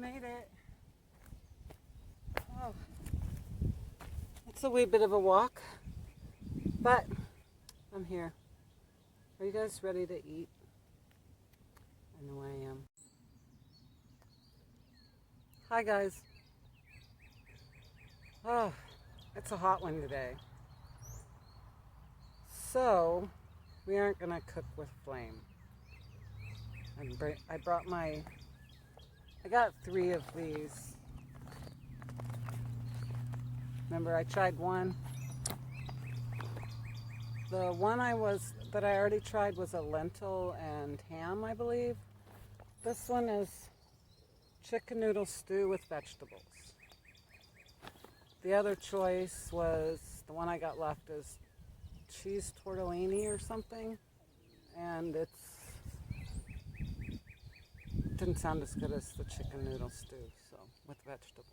made it. Oh, it's a wee bit of a walk, but I'm here. Are you guys ready to eat? I know I am. Hi guys. Oh, it's a hot one today. So, we aren't going to cook with flame. I got 3 of these. Remember, I tried one. The one that I already tried was a lentil and ham, I believe. This one is chicken noodle stew with vegetables. The other choice was, the one I got left is cheese tortellini or something. And it didn't sound as good as the chicken noodle stew, so with vegetables.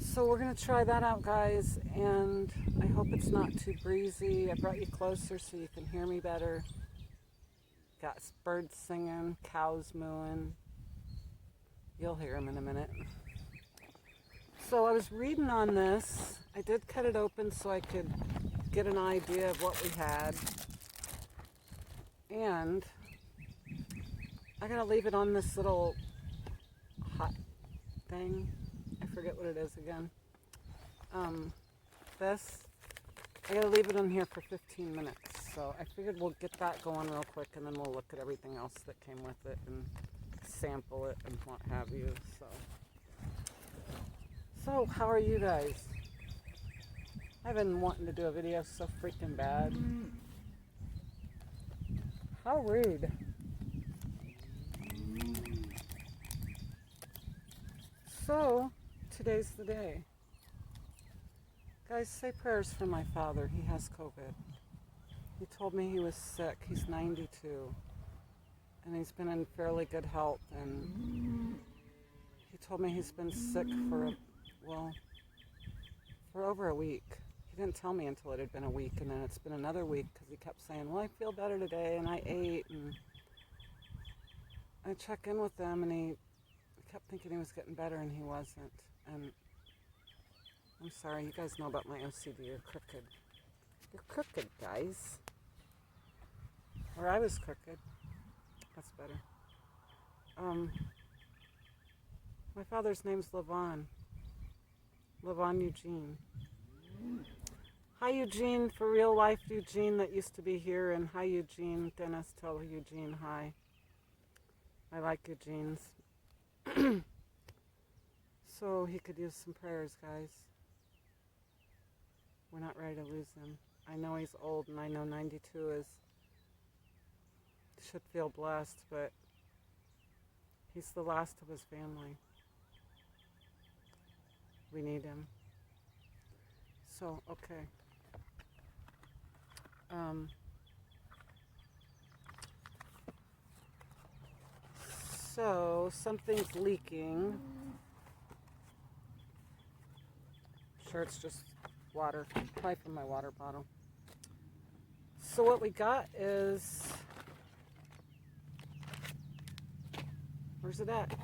So we're going to try that out, guys, and I hope it's not too breezy. I brought you closer so you can hear me better. Got birds singing, cows mooing. You'll hear them in a minute. So I was reading on this. I did cut it open so I could get an idea of what we had. And I gotta leave it on this little hot thing. I forget what it is again. I gotta leave it on here for 15 minutes. So I figured we'll get that going real quick and then we'll look at everything else that came with it and sample it and what have you. So how are you guys? I've been wanting to do a video so freaking bad. How rude. So, today's the day. Guys, say prayers for my father. He has COVID. He told me he was sick. He's 92. And he's been in fairly good health. And he told me he's been sick for over a week. He didn't tell me until it had been a week. And then it's been another week because he kept saying, well, I feel better today. And I ate. And I check in with him and I kept thinking he was getting better and he wasn't. And I'm sorry, you guys know about my OCD. You're crooked. You're crooked, guys. Or I was crooked. That's better. My father's name's Levon. Levon Eugene. Hi, Eugene, for real life Eugene that used to be here. And hi, Eugene. Dennis, tell Eugene hi. I like Eugene's. So he could use some prayers, guys. We're not ready to lose him. I know he's old, and I know 92 should feel blessed, but he's the last of his family. We need him. So, okay. So, something's leaking. Sure, it's just water, probably from my water bottle. So what we got is, where's it at?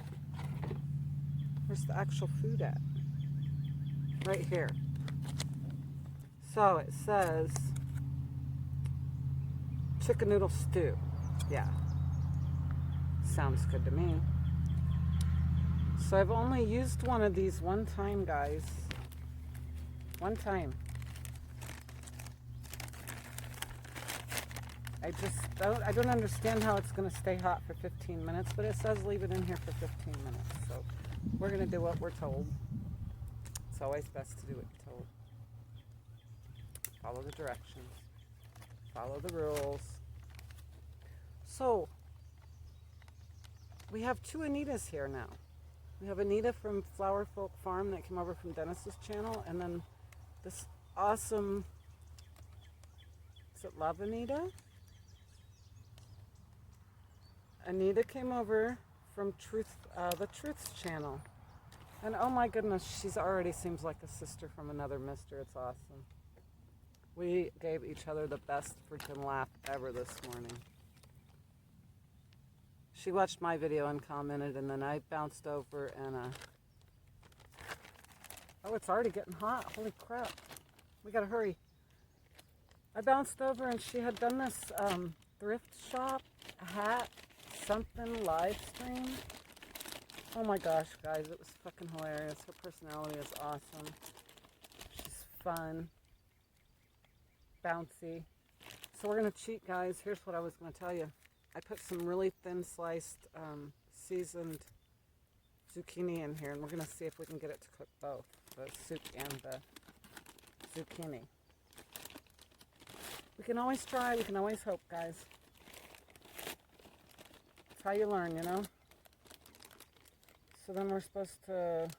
Where's the actual food at? Right here. So it says chicken noodle stew. Yeah. Sounds good to me. So I've only used one of these one time, guys. One time. I don't understand how it's going to stay hot for 15 minutes, but it says leave it in here for 15 minutes. So we're going to do what we're told. It's always best to do what you're told. Follow the directions. Follow the rules. So, we have 2 Anitas here now. We have Anita from Flower Folk Farm that came over from Dennis's channel, and then this awesome, is it Love Anita? Anita came over from the Truth's channel. And oh my goodness, she's already seems like a sister from another mister. It's awesome. We gave each other the best freaking laugh ever this morning. She watched my video and commented, and then I bounced over and, oh, it's already getting hot. Holy crap. We gotta hurry. I bounced over and she had done this thrift shop, hat, something live stream. Oh my gosh, guys, it was fucking hilarious. Her personality is awesome. She's fun, bouncy. So we're gonna cheat, guys. Here's what I was gonna tell you. I put some really thin sliced, seasoned zucchini in here, and we're gonna see if we can get it to cook both, the soup and the zucchini. We can always try, we can always hope, guys. That's how you learn, you know? So then we're supposed to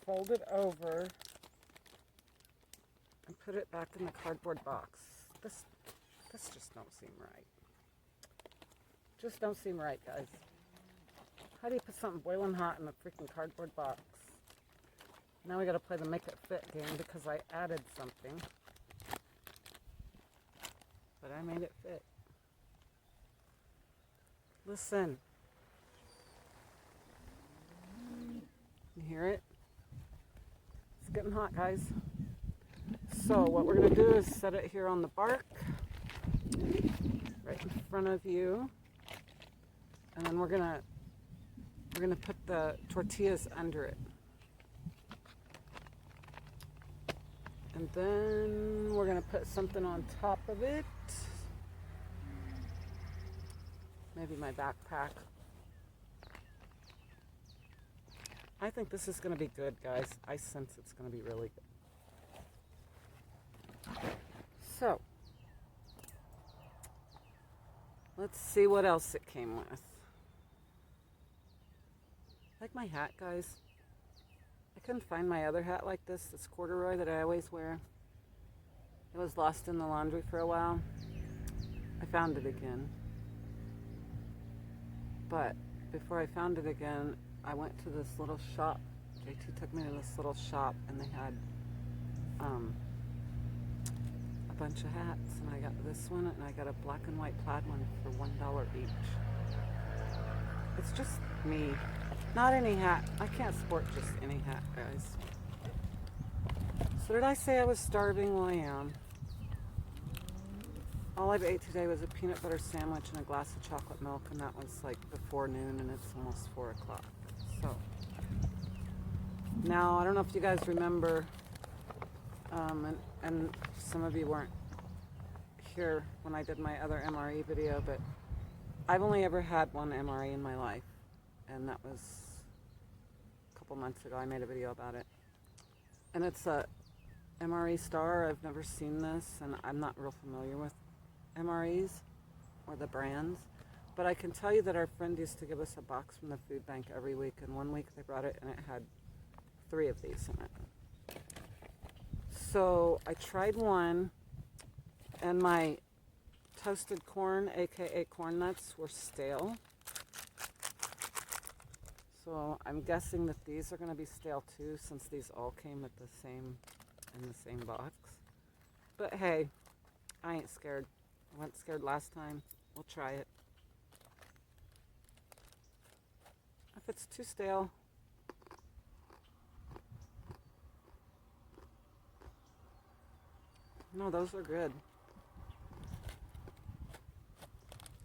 fold it over and put it back in the cardboard box. This just don't seem right. Just don't seem right, guys. How do you put something boiling hot in a freaking cardboard box? Now we gotta play the make it fit game because I added something. But I made it fit. Listen. You hear it? It's getting hot, guys. So what we're gonna do is set it here on the bark, right in front of you, and then we're gonna put the tortillas under it, and then we're gonna put something on top of it. Maybe my backpack. I think this is gonna be good, guys. I sense it's gonna be really good. So, let's see what else it came with. Like my hat, guys. I couldn't find my other hat like this corduroy that I always wear. It was lost in the laundry for a while. I found it again. But before I found it again, I went to this little shop. JT took me to this little shop, and they had a bunch of hats, and I got this one, and I got a black and white plaid one for $1 each. It's just me. Not any hat. I can't sport just any hat, guys. So did I say I was starving? Well, I am. All I've ate today was a peanut butter sandwich and a glass of chocolate milk, and that was like before noon, and it's almost 4 o'clock. So now, I don't know if you guys remember, and some of you weren't here when I did my other MRE video, but I've only ever had one MRE in my life, and that was a couple months ago. I made a video about it, and it's a MRE star. I've never seen this, and I'm not real familiar with MREs or the brands, but I can tell you that our friend used to give us a box from the food bank every week, and one week they brought it and it had 3 of these in it. So I tried one, and my toasted corn, aka corn nuts, were stale. So I'm guessing that these are going to be stale too, since these all came in the same box. But hey, I ain't scared. I wasn't scared last time. We'll try it. If it's too stale, no, those are good.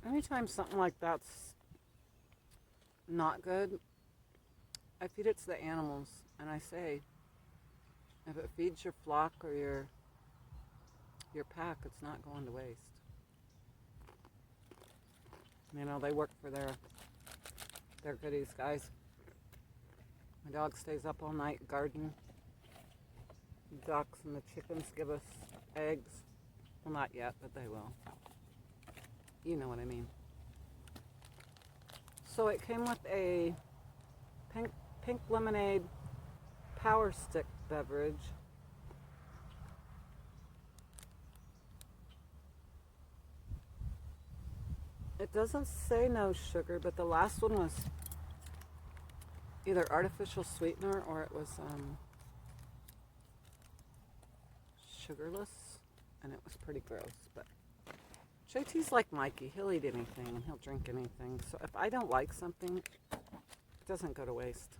Anytime something like that's not good, I feed it to the animals, and I say, if it feeds your flock or your pack, it's not going to waste. You know, they work for their goodies, guys. My dog stays up all night gardening. The ducks and the chickens give us eggs. Well, not yet, but they will. You know what I mean. So it came with a pink lemonade power stick beverage. It doesn't say no sugar, but the last one was either artificial sweetener or it was sugarless, and it was pretty gross, but JT's like Mikey. He'll eat anything and he'll drink anything. So if I don't like something, it doesn't go to waste.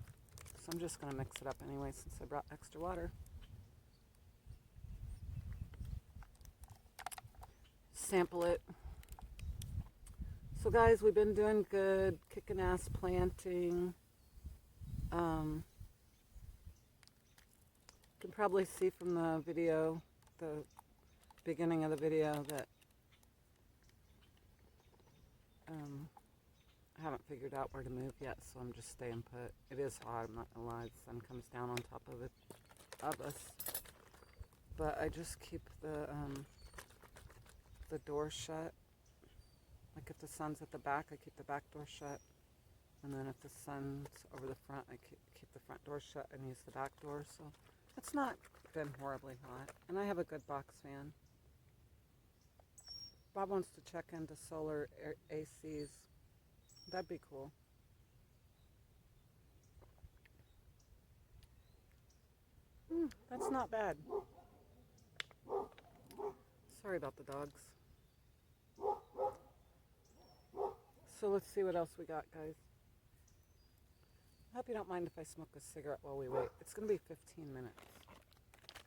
So I'm just going to mix it up anyway since I brought extra water. Sample it. So guys, we've been doing good, kicking ass planting. You can probably see from the video, the beginning of the video, that I haven't figured out where to move yet, so I'm just staying put. It is hot, I'm not gonna lie. The sun comes down on top of us. But I just keep the door shut. Like if the sun's at the back, I keep the back door shut. And then if the sun's over the front, I keep the front door shut and use the back door. So it's not been horribly hot. And I have a good box fan. Bob wants to check into solar ACs. That'd be cool. That's not bad. Sorry about the dogs. So let's see what else we got, guys. I hope you don't mind if I smoke a cigarette while we wait. It's going to be 15 minutes.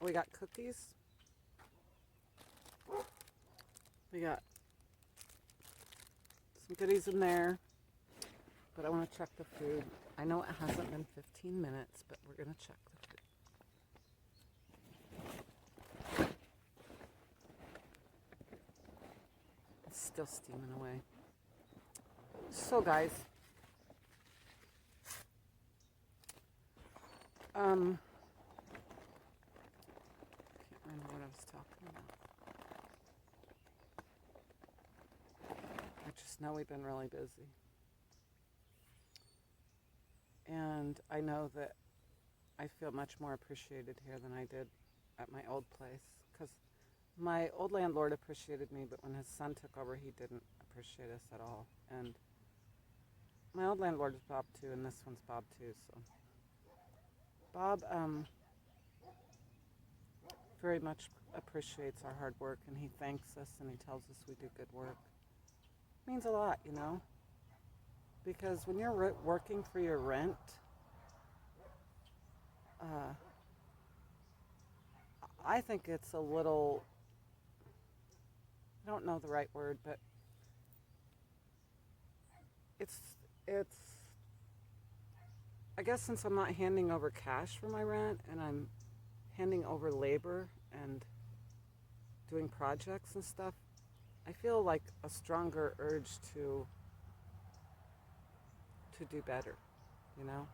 We got cookies. We got some goodies in there. But I want to check the food. I know it hasn't been 15 minutes, but we're going to check the food. It's still steaming away. So guys, can't remember what I was talking about. I just know we've been really busy. And I know that I feel much more appreciated here than I did at my old place. Because my old landlord appreciated me, but when his son took over, he didn't appreciate us at all. And my old landlord is Bob too, and this one's Bob too. So Bob very much appreciates our hard work, and he thanks us, and he tells us we do good work. It means a lot, you know? Because when you're working for your rent, I think it's a little, I don't know the right word, but it's, I guess since I'm not handing over cash for my rent and I'm handing over labor and doing projects and stuff, I feel like a stronger urge to do better, you know,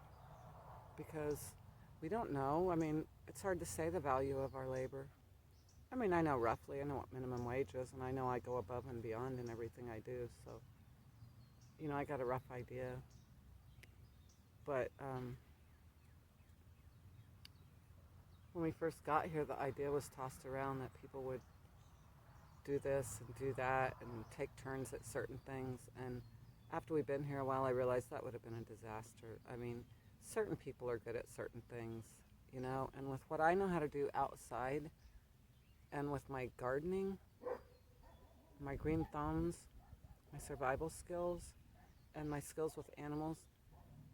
because we don't know. I mean, it's hard to say the value of our labor. I mean, I know roughly, I know what minimum wage is, and I know I go above and beyond in everything I do, so, you know, I got a rough idea. But when we first got here, the idea was tossed around that people would do this and do that and take turns at certain things, and after we've been here a while, I realized that would have been a disaster. I mean, certain people are good at certain things, you know, and with what I know how to do outside and with my gardening, my green thumbs, my survival skills, and my skills with animals,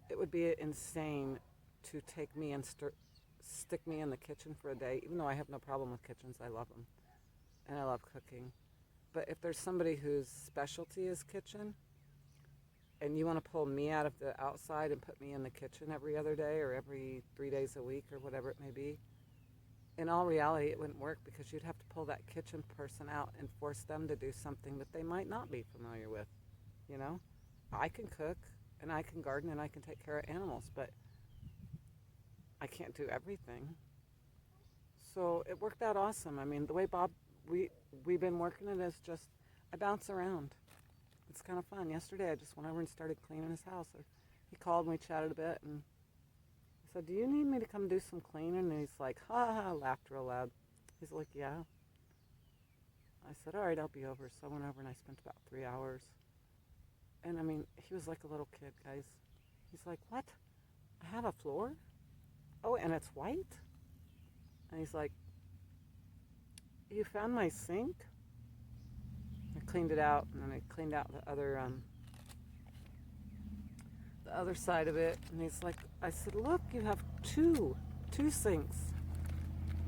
it would be insane to take me and stick me in the kitchen for a day, even though I have no problem with kitchens. I love them, and I love cooking. But if there's somebody whose specialty is kitchen, and you want to pull me out of the outside and put me in the kitchen every other day or every 3 days a week or whatever it may be, in all reality, it wouldn't work because you'd have to pull that kitchen person out and force them to do something that they might not be familiar with, you know? I can cook, and I can garden, and I can take care of animals, but I can't do everything. So it worked out awesome. I mean, the way Bob, we've been working it is just, I bounce around. It's kind of fun. Yesterday, I just went over and started cleaning his house. He called and we chatted a bit, and I said, do you need me to come do some cleaning? And he's like, ha ha, laughed real loud. He's like, yeah. I said, all right, I'll be over. So I went over and I spent about 3 hours. And I mean, he was like a little kid, guys. He's like, what? I have a floor? Oh, and it's white? And he's like, you found my sink? I cleaned it out, and then I cleaned out the other side of it. And he's like, I said, look, you have two sinks.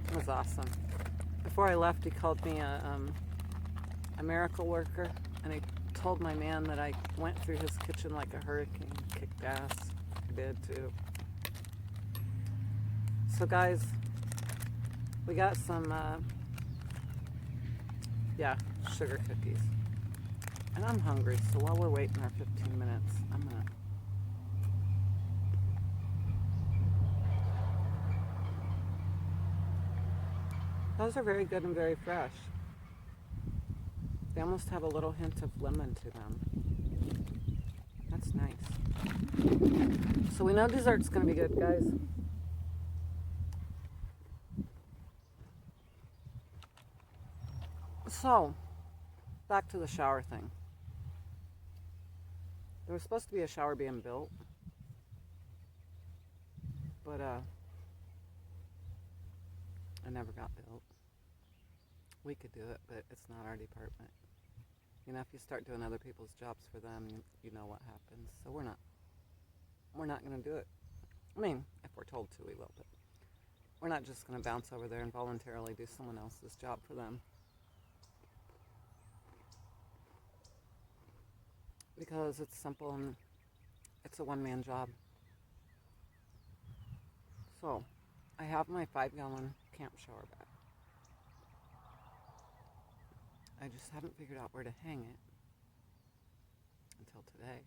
It was awesome. Before I left, he called me a miracle worker, and he told my man that I went through his kitchen like a hurricane, kicked ass. I did too. So guys, we got some, sugar cookies. And I'm hungry, so while we're waiting our 15 minutes, I'm gonna... Those are very good and very fresh. They almost have a little hint of lemon to them. That's nice. So we know dessert's gonna be good, guys. So, back to the shower thing. There was supposed to be a shower being built, but it never got built. We could do it, but it's not our department. You know, if you start doing other people's jobs for them, you know what happens. So we're not going to do it. I mean, if we're told to, we will, but we're not just going to bounce over there and voluntarily do someone else's job for them. Because it's simple and it's a one-man job. So, I have my 5-gallon camp shower back. I just haven't figured out where to hang it until today.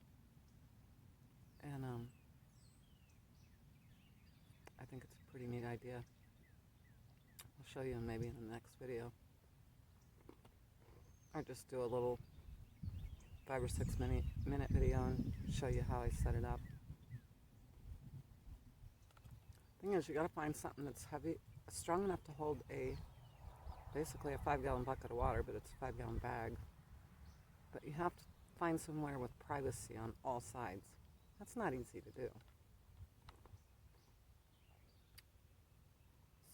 And I think it's a pretty neat idea. I'll show you maybe in the next video. Or just do a little 5 or 6 minute video and show you how I set it up. Thing is, you gotta find something that's heavy, strong enough to hold basically a 5-gallon bucket of water, but it's a 5-gallon bag. But you have to find somewhere with privacy on all sides. That's not easy to do.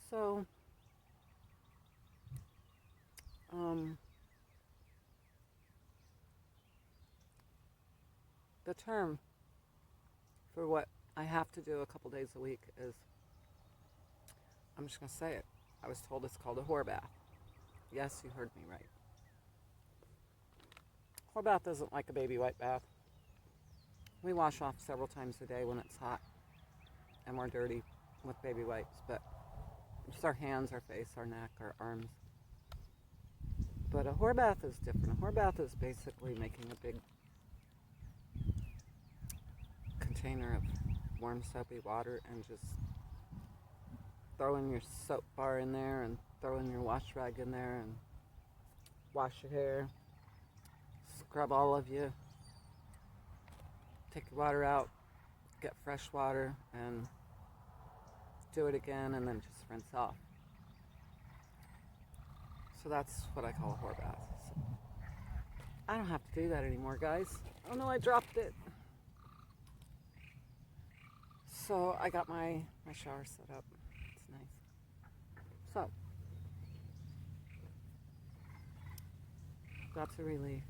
So, the term for what I have to do a couple days a week is, I'm just going to say it. I was told it's called a whore bath. Yes, you heard me right. Whore bath isn't like a baby white bath. We wash off several times a day when it's hot and we're dirty with baby wipes, but just our hands, our face, our neck, our arms. But a whore bath is different. A whore bath is basically making a big container of warm soapy water and just throwing your soap bar in there and throwing your wash rag in there and wash your hair, scrub all of you, take your water out, get fresh water, and do it again, and then just rinse off. So that's what I call a whore bath. So I don't have to do that anymore, guys. Oh no, I dropped it. So I got my shower set up. It's nice. So, that's a relief.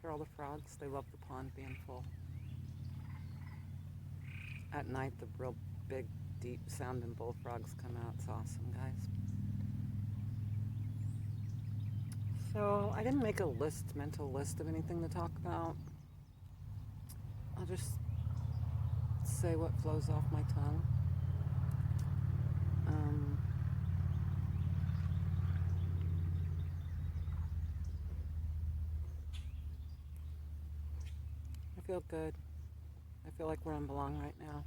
Hear all the frogs? They love the pond being full. At night, the real big, deep sounding bullfrogs come out. It's awesome, guys. So, I didn't make a mental list of anything to talk about. I'll just say what flows off my tongue. I feel good. I feel like where I belong right now.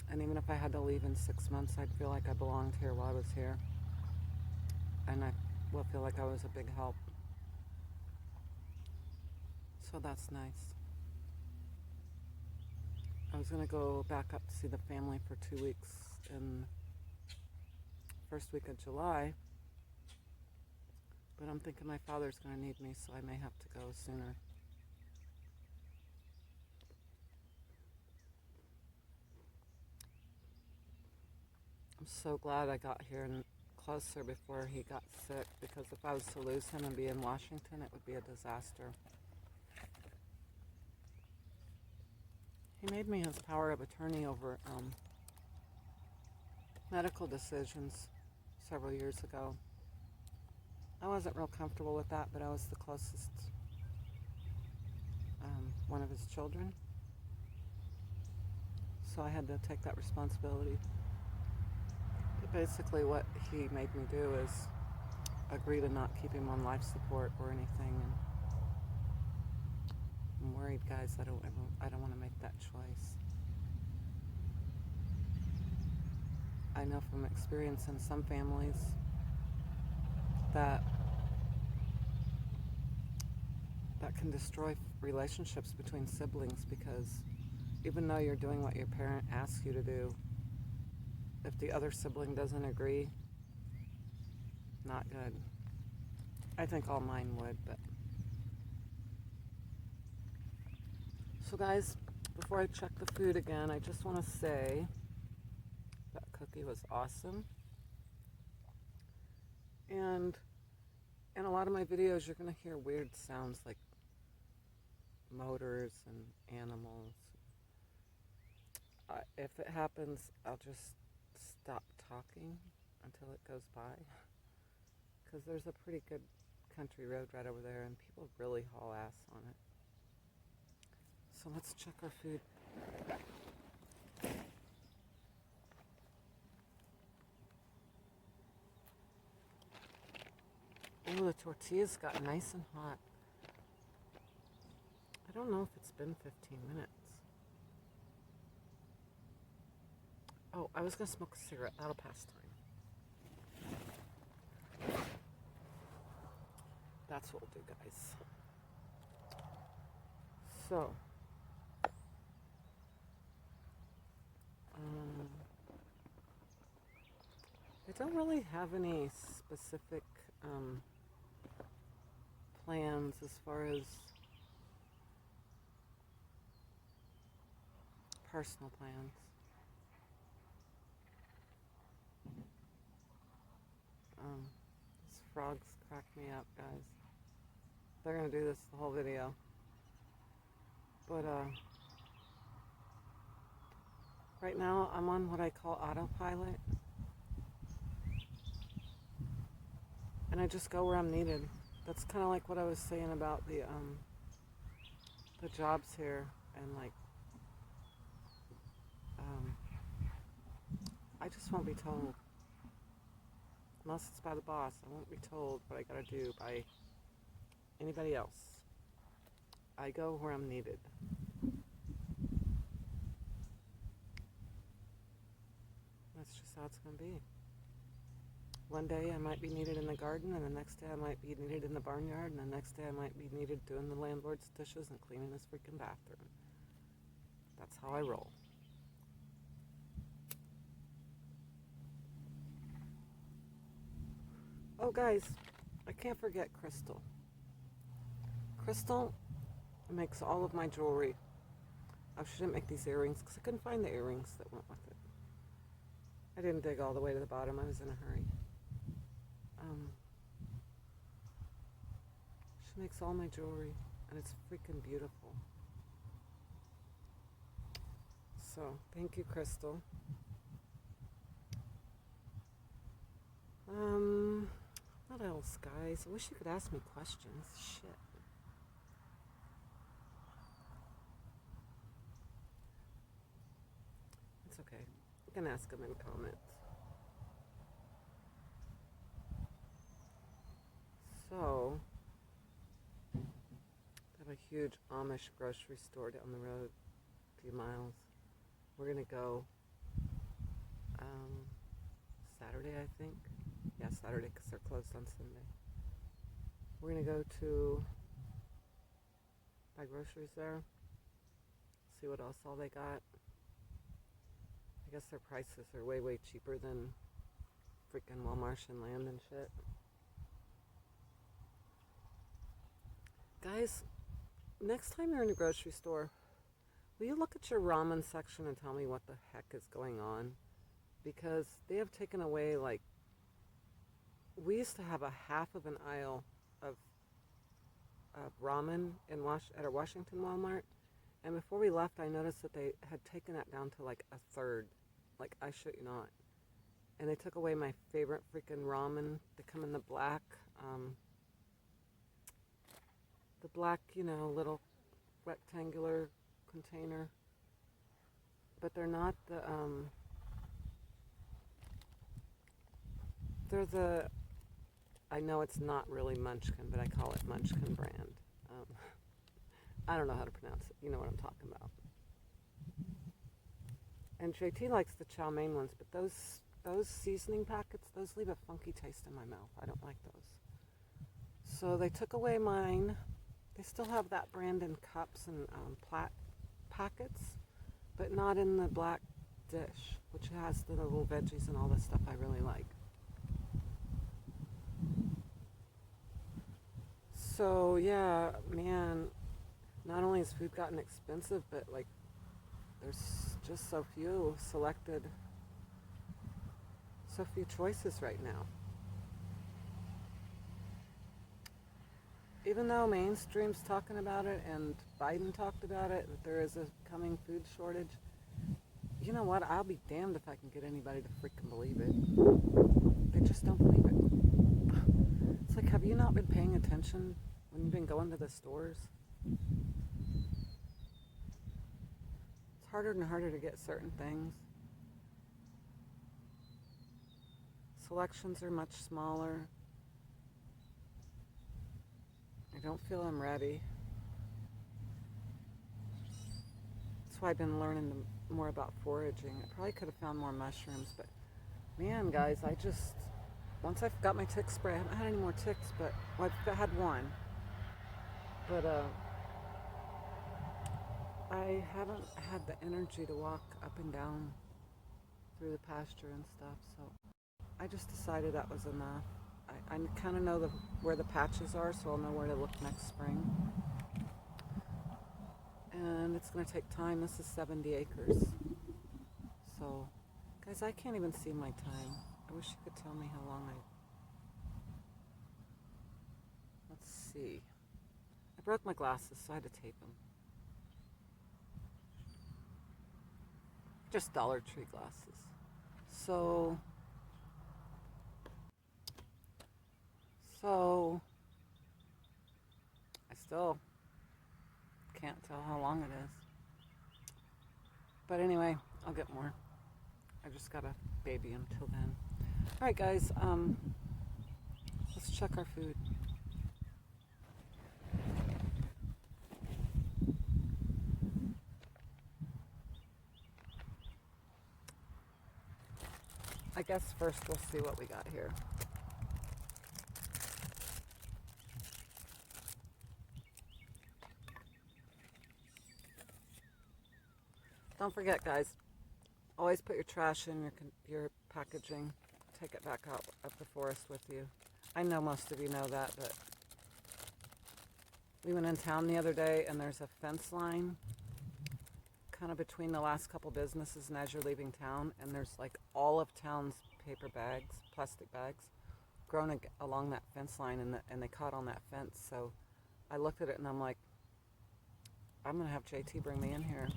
And even if I had to leave in 6 months, I'd feel like I belonged here while I was here. And I will feel like I was a big help. So that's nice. I was going to go back up to see the family for 2 weeks in first week of July. But I'm thinking my father's going to need me, so I may have to go sooner. I'm so glad I got here and closer before he got sick, because if I was to lose him and be in Washington, it would be a disaster. He made me his power of attorney over medical decisions several years ago. I wasn't real comfortable with that, but I was the closest one of his children. So I had to take that responsibility. But basically what he made me do is agree to not keep him on life support or anything. And I'm worried, guys, I don't want to make that choice. I know from experience in some families that can destroy relationships between siblings, because even though you're doing what your parent asks you to do, if the other sibling doesn't agree, not good. I think all mine would, but... So guys, before I check the food again, I just want to say that cookie was awesome. And in a lot of my videos, you're going to hear weird sounds like motors and animals. If it happens, I'll just stop talking until it goes by, because there's a pretty good country road right over there and people really haul ass on it. So let's check our food. Oh, the tortillas got nice and hot. I don't know if it's been 15 minutes. Oh, I was going to smoke a cigarette. That'll pass time. That's what we'll do, guys. So, I don't really have any specific plans as far as personal plans. These frogs crack me up, guys. They're going to do this the whole video. But right now I'm on what I call autopilot. And I just go where I'm needed. That's kind of like what I was saying about the jobs here, and like I just won't be told. Unless it's by the boss, I won't be told what I gotta do by anybody else. I go where I'm needed. That's just how it's gonna be. One day I might be needed in the garden, and the next day I might be needed in the barnyard, and the next day I might be needed doing the landlord's dishes and cleaning this freaking bathroom. That's how I roll. Oh, guys, I can't forget Crystal. Crystal makes all of my jewelry. I shouldn't make these earrings because I couldn't find the earrings that went with it. I didn't dig all the way to the bottom. I was in a hurry. She makes all my jewelry, and it's freaking beautiful. So, thank you, Crystal. What else, guys? I wish you could ask me questions. Shit. It's okay. You can ask them in comments. So, I have a huge Amish grocery store down the road, a few miles. We're gonna go Saturday, I think. Yeah, Saturday, because they're closed on Sunday. We're gonna go to buy groceries there, see what else all they got. I guess their prices are way, way cheaper than freaking Walmart and Land and shit. Guys, next time you're in a grocery store, will you look at your ramen section and tell me what the heck is going on? Because they have taken away like we used to have a half of an aisle of, ramen at our Washington Walmart. And before we left, I noticed that they had taken that down to like a third. Like, I shit you not. And they took away my favorite freaking ramen. They come in the black, little rectangular container. But they're not they're I know it's not really Munchkin, but I call it Munchkin brand. Um, I don't know how to pronounce it. You know what I'm talking about. And JT likes the chow mein ones, but those seasoning packets, those leave a funky taste in my mouth. I don't like those. So they took away mine. They still have that brand in cups and plat packets, but not in the black dish, which has the little veggies and all this stuff I really like. So yeah, man, not only has food gotten expensive, but like there's just so few choices right now. Even though mainstream's talking about it and Biden talked about it, that there is a coming food shortage, you know what? I'll be damned if I can get anybody to freaking believe it. They just don't believe it. It's like, have you not been paying attention when you've been going to the stores? It's harder and harder to get certain things. Selections are much smaller. I don't feel I'm ready. That's why I've been learning more about foraging. I probably could have found more mushrooms, but man, guys, once I've got my tick spray, I haven't had any more ticks, but I've had one. But I haven't had the energy to walk up and down through the pasture and stuff, so I just decided that was enough. I kind of know where the patches are, so I'll know where to look next spring. And it's going to take time. This is 70 acres. So, guys, I can't even see my time. I wish you could tell me how long Let's see. I broke my glasses, so I had to tape them. Just Dollar Tree glasses. So I still can't tell how long it is. But anyway, I'll get more. I just got a baby until then. All right, guys, let's check our food. I guess first we'll see what we got here. Don't forget, guys, always put your trash in your packaging. Take it back out of the forest with you. I know most of you know that, but we went in town the other day and there's a fence line kind of between the last couple businesses and as you're leaving town, and there's like all of town's paper bags, plastic bags, grown along that fence line, and they caught on that fence. So I looked at it and I'm like, I'm going to have JT bring me in here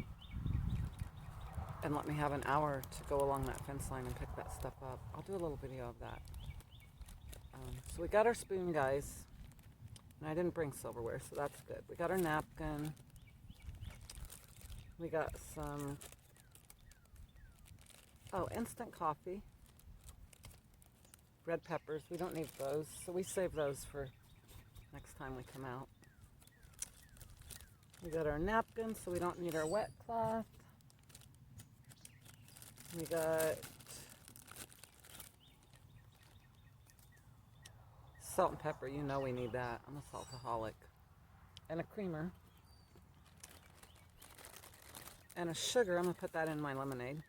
and let me have an hour to go along that fence line and pick that stuff up. I'll do a little video of that. So we got our spoon, guys. And I didn't bring silverware, so that's good. We got our napkin. We got some, instant coffee. Red peppers, we don't need those, so we save those for next time we come out. We got our napkin, so we don't need our wet cloth. We got salt and pepper, you know we need that. I'm a saltaholic. And a creamer. And a sugar, I'm going to put that in my lemonade.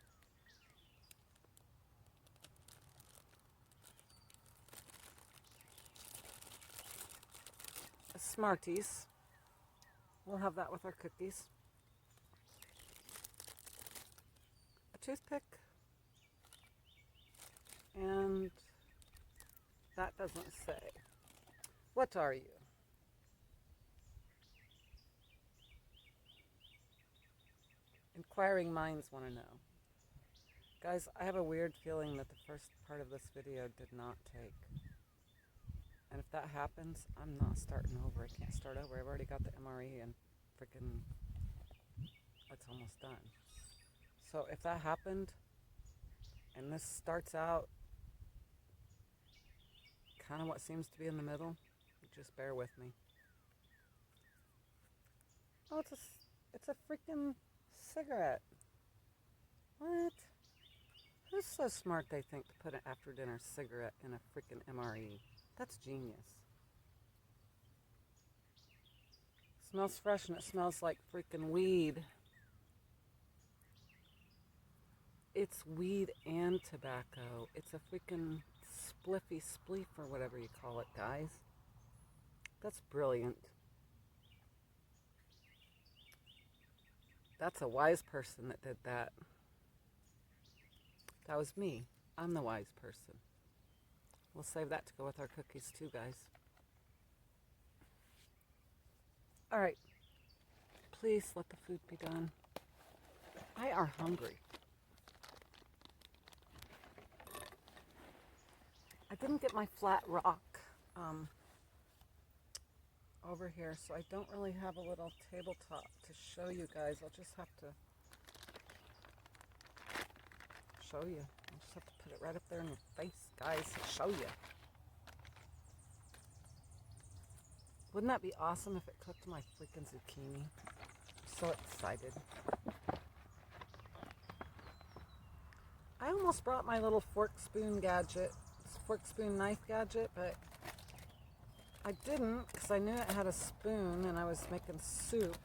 A Smarties. We'll have that with our cookies. A toothpick. And That doesn't say. What are you? Inquiring minds want to know. Guys, I have a weird feeling that the first part of this video did not take. And if that happens, I'm not starting over. I can't start over. I've already got the MRE and freaking it's almost done. So if that happened and this starts out kind of what seems to be in the middle, just bear with me. Oh, it's a freaking cigarette. What? Who's so smart they think to put an after dinner cigarette in a freaking MRE? That's genius. Smells fresh and it smells like freaking weed. It's weed and tobacco. It's a freaking spliffy spleef or whatever you call it, guys. That's brilliant. That's a wise person that did that. That was me. I'm the wise person. We'll save that to go with our cookies too, guys. All right. Please let the food be done. I are hungry. I didn't get my flat rock over here, so I don't really have a little tabletop to show you guys. I'll just have to show you. I'll just have to put it right up there in your face, guys, to show you. Wouldn't that be awesome if it cooked my freaking zucchini? I'm so excited. I almost brought my little fork spoon gadget, fork spoon knife gadget, but I didn't because I knew it had a spoon and I was making soup.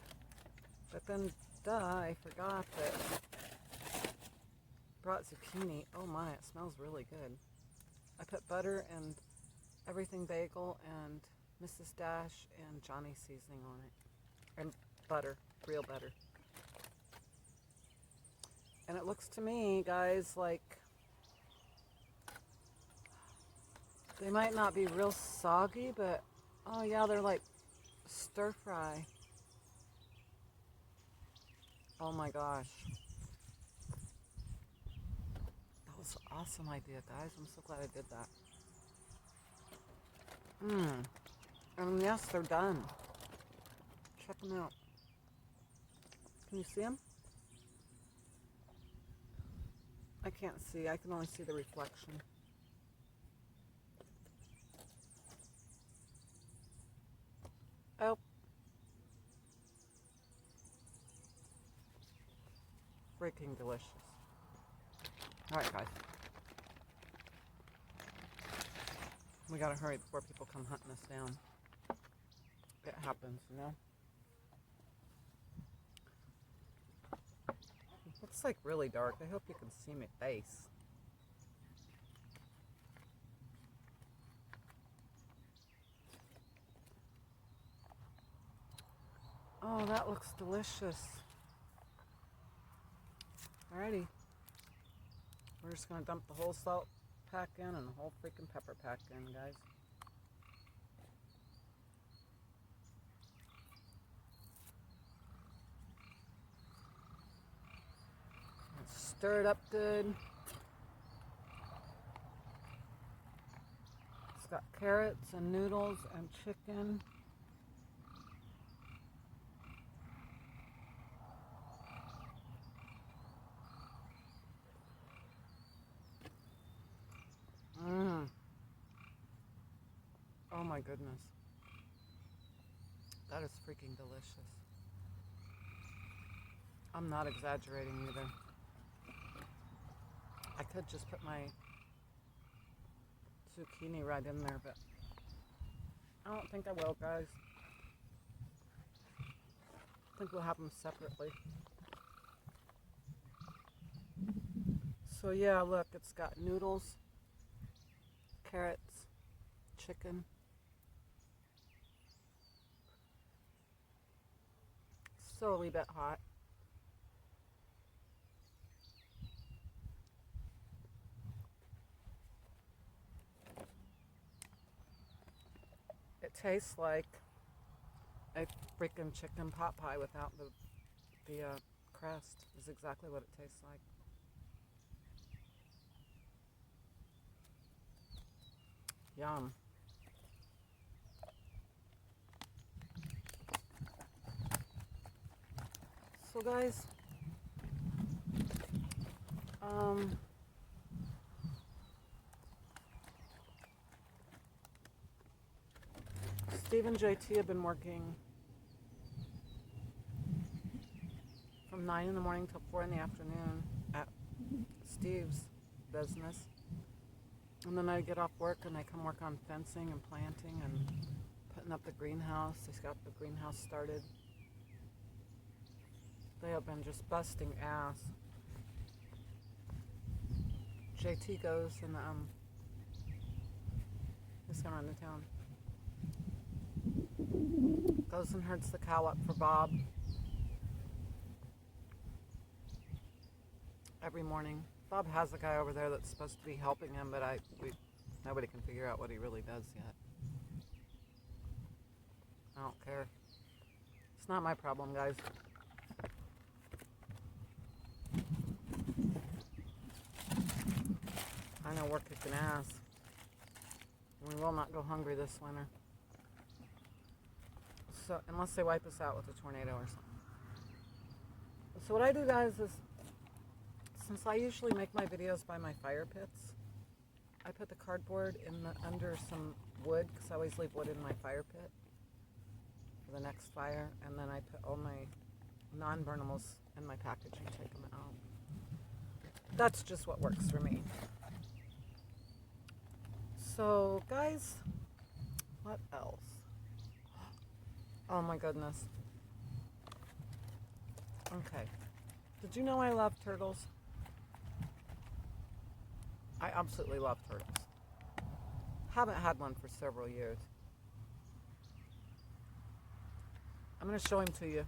But then, I forgot that brought zucchini. Oh my, it smells really good. I put butter and everything bagel and Mrs. Dash and Johnny seasoning on it. And butter, real butter. And it looks to me, guys, like they might not be real soggy, but oh yeah, they're like stir fry. Oh my gosh. That was an awesome idea, guys. I'm so glad I did that. And yes, they're done. Check them out. Can you see them? I can't see. I can only see the reflection. Oh. Freaking delicious. Alright, guys. We gotta hurry before people come hunting us down. It happens, you know? It looks like really dark. I hope you can see my face. Oh, that looks delicious. Alrighty. We're just going to dump the whole salt pack in and the whole freaking pepper pack in, guys. Let's stir it up good. It's got carrots and noodles and chicken. Oh my goodness. That is freaking delicious. I'm not exaggerating either. I could just put my zucchini right in there, but I don't think I will, guys. I think we'll have them separately. So yeah, look, it's got noodles, carrots, chicken. Still a wee bit hot. It tastes like a freaking chicken pot pie without the crust. Is exactly what it tastes like. Yum. So guys, Steve and JT have been working from 9 in the morning till 4 in the afternoon at Steve's business. And then I get off work and I come work on fencing and planting and putting up the greenhouse. He's got the greenhouse started. They have been just busting ass. JT goes and he's going into town. Goes and herds the cow up for Bob every morning. Bob has a guy over there that's supposed to be helping him, but nobody can figure out what he really does yet. I don't care. It's not my problem, guys. I know we're kicking ass. We will not go hungry this winter. So, unless they wipe us out with a tornado or something. So what I do, guys, is since I usually make my videos by my fire pits, I put the cardboard under some wood, because I always leave wood in my fire pit for the next fire, and then I put all my non-burnables in my package and take them out. That's just what works for me. So, guys, what else? Oh my goodness. Okay. Did you know I love turtles? I absolutely love turtles. Haven't had one for several years. I'm going to show him to you.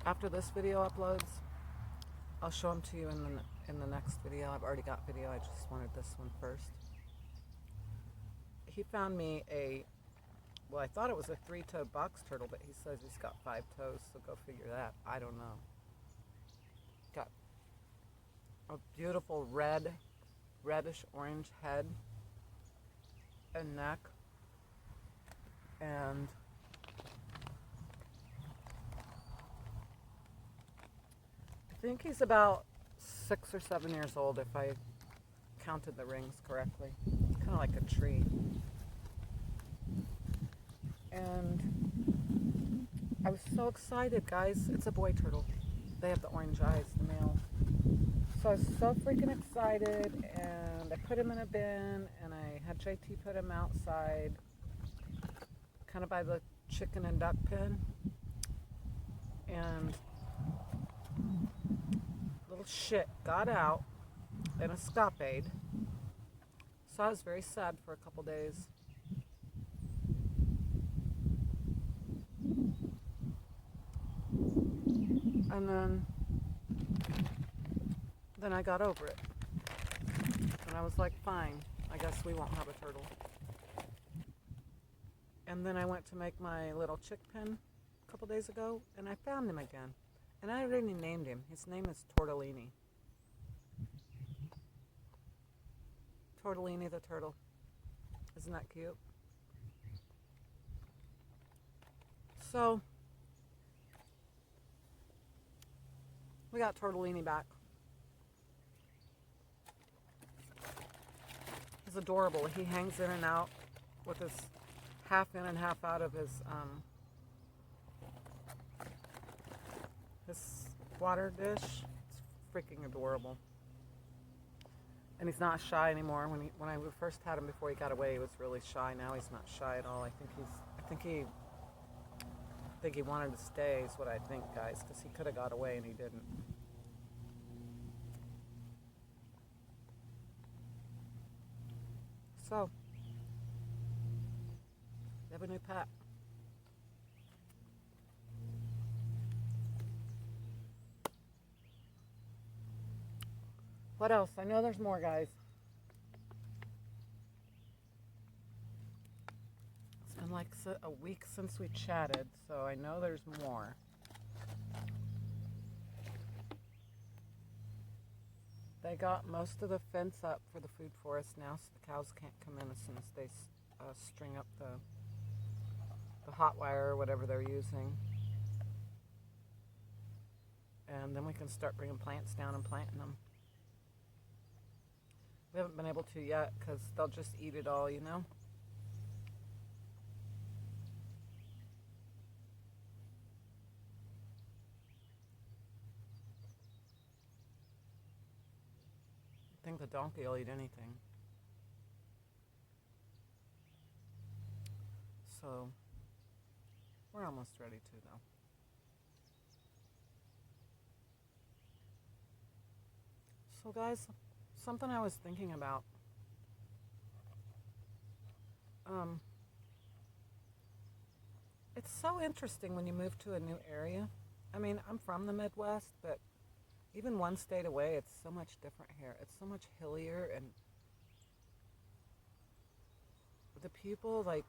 After this video uploads, I'll show him to you in the next video. I've already got video. I just wanted this one first. He found me well, I thought it was a 3-toed box turtle, but he says he's got 5 toes, so go figure that. I don't know. Got a beautiful reddish orange head and neck, and I think he's about 6 or 7 years old if I counted the rings correctly. It's kind of like a tree. And I was so excited, guys. It's a boy turtle. They have the orange eyes, the male. So I was so freaking excited, and I put him in a bin, and I had JT put him outside, kind of by the chicken and duck pen. And little shit got out in a escapade. So I was very sad for a couple days. And then I got over it. And I was like, fine, I guess we won't have a turtle. And then I went to make my little chick pen a couple days ago, and I found him again. And I already named him. His name is Tortellini. Tortellini the turtle. Isn't that cute? So, we got Tortellini back. He's adorable. He hangs in and out with his half in and half out of his water dish. It's freaking adorable. And he's not shy anymore. When I first had him before he got away, he was really shy. Now he's not shy at all. I think he wanted to stay is what I think, guys, because he could have got away and he didn't. So, we have a new pet. What else? I know there's more, guys. It's been like a week since we chatted, so I know there's more. They got most of the fence up for the food forest now, so the cows can't come in as soon as they string up the hot wire or whatever they're using. And then we can start bringing plants down and planting them. We haven't been able to yet because they'll just eat it all, you know? I think the donkey will eat anything. So, we're almost ready to, though. So, guys, something I was thinking about. It's so interesting when you move to a new area. I mean, I'm from the Midwest, but even one state away, it's so much different here. It's so much hillier, and the people, like,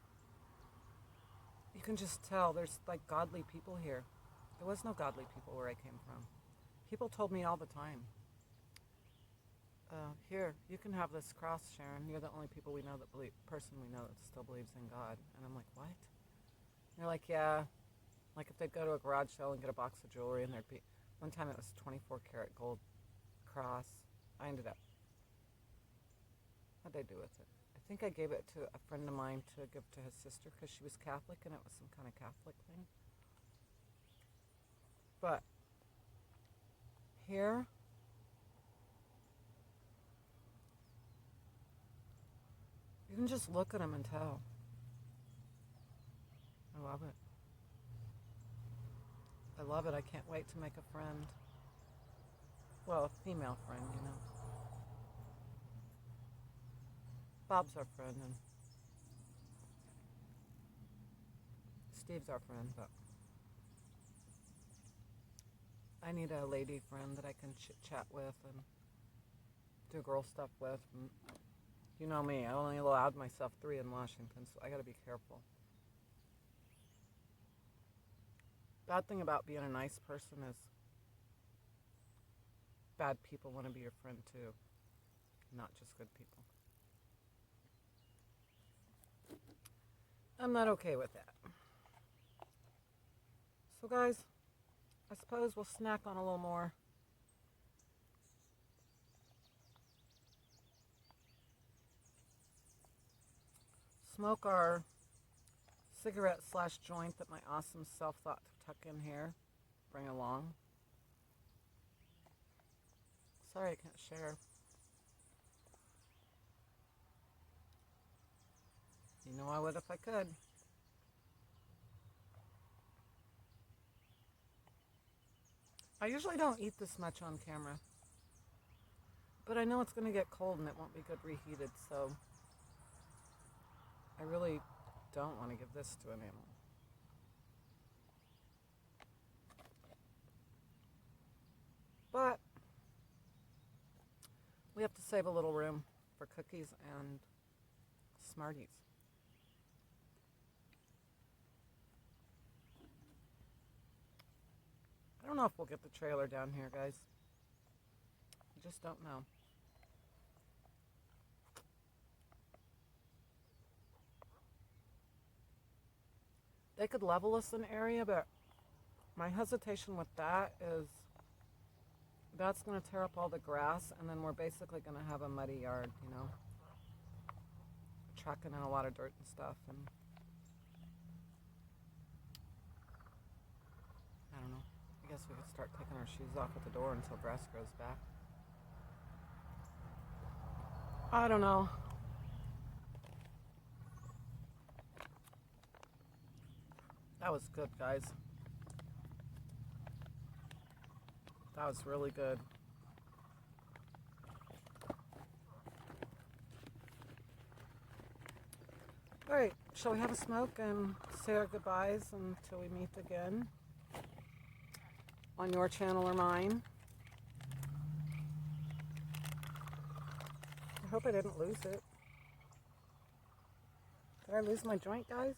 you can just tell there's, like, godly people here. There was no godly people where I came from. People told me all the time, here, you can have this cross, Sharon. You're the only person we know that still believes in God. And I'm like, what? And they're like, yeah. Like if they'd go to a garage sale and get a box of jewelry, and there'd be, one time it was 24 karat gold cross. I ended up, what'd I do with it? I think I gave it to a friend of mine to give to his sister because she was Catholic and it was some kind of Catholic thing. But here, you can just look at them and tell. I love it. I love it. I can't wait to make a friend. Well, a female friend, you know. Bob's our friend, and Steve's our friend, but I need a lady friend that I can chit-chat with and do girl stuff with. And you know me, I only allowed myself 3 in Washington, so I gotta be careful. Bad thing about being a nice person is bad people want to be your friend too, not just good people. I'm not okay with that. So guys, I suppose we'll snack on a little more. Smoke our cigarette / joint that my awesome self thought to tuck in here. Bring along. Sorry I can't share. You know I would if I could. I usually don't eat this much on camera, but I know it's going to get cold and it won't be good reheated, so I really don't want to give this to an animal. But we have to save a little room for cookies and Smarties. I don't know if we'll get the trailer down here, guys. I just don't know. They could level us an area, but my hesitation with that is that's going to tear up all the grass, and then we're basically going to have a muddy yard, you know, tracking in a lot of dirt and stuff. And I don't know. I guess we could start taking our shoes off at the door until grass grows back. I don't know. That was good, guys. That was really good. All right, shall we have a smoke and say our goodbyes until we meet again on your channel or mine? I hope I didn't lose it. Did I lose my joint, guys?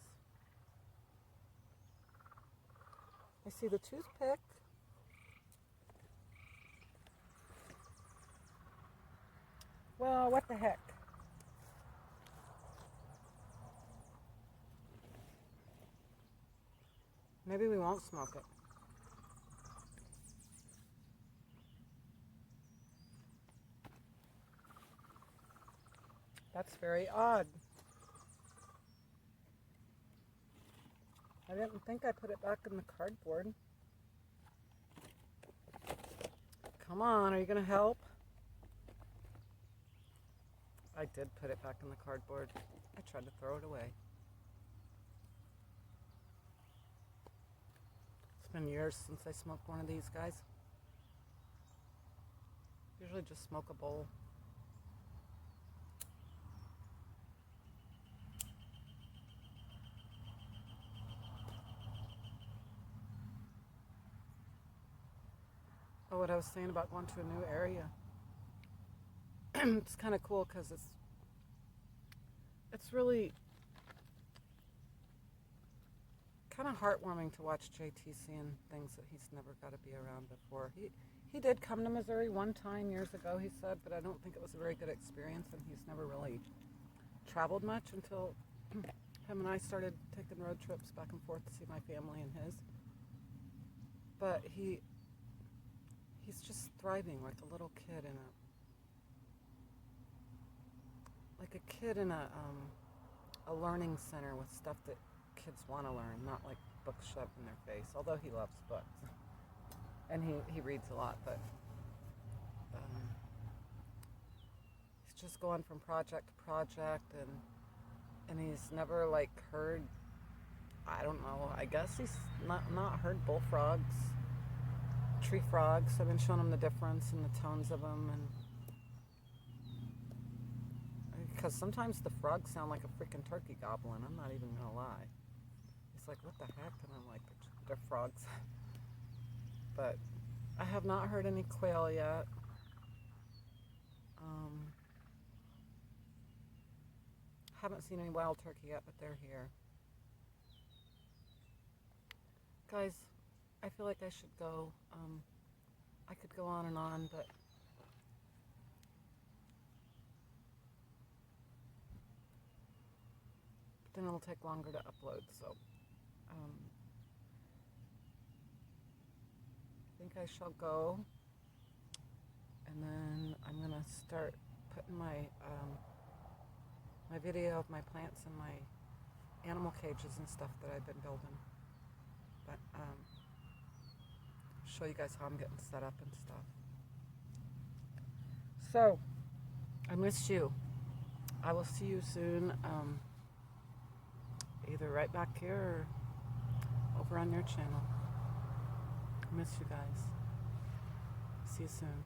I see the toothpick. Well, what the heck? Maybe we won't smoke it. That's very odd. I didn't think I put it back in the cardboard. Come on, are you going to help? I did put it back in the cardboard. I tried to throw it away. It's been years since I smoked one of these guys. Usually just smoke a bowl. Oh, what I was saying about going to a new area. It's kind of cool because it's really kind of heartwarming to watch JT seeing things that he's never got to be around before. He did come to Missouri one time years ago, he said, but I don't think it was a very good experience, and he's never really traveled much until him and I started taking road trips back and forth to see my family and his. But he's just thriving like a little kid in a learning center with stuff that kids want to learn, not like books shoved in their face, although he loves books. And he reads a lot, but he's just going from project to project, and he's never like heard, I don't know, I guess he's not heard bullfrogs, tree frogs. I've been showing him the difference in the tones of them, and because sometimes the frogs sound like a freaking turkey gobbling. I'm not even gonna lie. He's like, what the heck? And I'm like, they're frogs. But I have not heard any quail yet. Haven't seen any wild turkey yet, but they're here. Guys, I feel like I should go. I could go on, but then it'll take longer to upload, so I think I shall go, and then I'm gonna start putting my my video of my plants and my animal cages and stuff that I've been building, but show you guys how I'm getting set up and stuff. So I missed you. I will see you soon, either right back here or over on your channel. I miss you guys. See you soon.